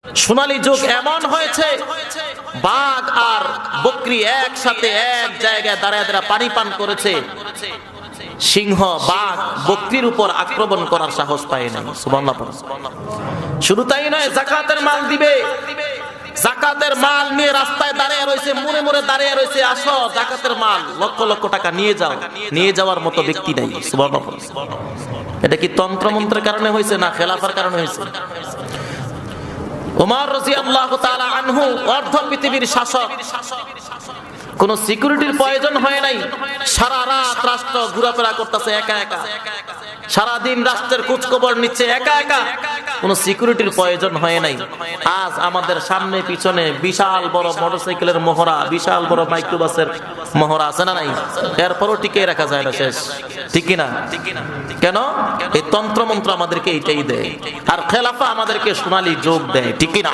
সোনালী যুগ এমন হয়েছে, বাঘ আর বকরি একসাথে এক জায়গায় দাঁড়ায় দাঁড়ায় পানি পান করেছে। সিংহ বাঘ বকরির উপর আক্রমণ করার সাহস পায় না। সুবহানাল্লাহ। শুধু তাই নয়, যাকাতের মাল দিবে, যাকাতের মাল নিয়ে রাস্তায় দাঁড়িয়ে রয়েছে, মুড়ে মুড়ে দাঁড়িয়ে রয়েছে, আসো যাকাতের মাল, লক্ষ লক্ষ টাকা নিয়ে যাও। নিয়ে যাওয়ার মতো ব্যক্তি নাই। সুবহানাল্লাহ। এটা কি তন্ত্রমন্ত্রের কারণে হয়েছে না খেলাফার কারণে হয়েছে? ওমর রাদিয়াল্লাহু তাআলা আনহু অর্ধ পৃথিবীর শাসক, কোন সিকিউরিটির প্রয়োজন হয় নাই। সারা রাত রাষ্ট্র ঘোরাফেরা করতেছে একা একা, সারা দিন রাষ্ট্রের খোঁজখবর নিচ্ছে একা একা, কোন সিকিউরিটির প্রয়োজন হয় নাই। আজ আমাদের সামনে পিছনে বিশাল বড় মোটরসাইকেলের মহড়া, বিশাল বড় মাইক্রোবাসের মহড়া আছে না নাই? এরপরও টিকে রাখা যায় না, শেষ। ঠিক কিনা? কেন? এই তন্ত্রমন্ত্র আমাদেরকে এইটাই দেয়, আর খেলাফা আমাদেরকে সোনালী যুগ দেয়। ঠিক কিনা?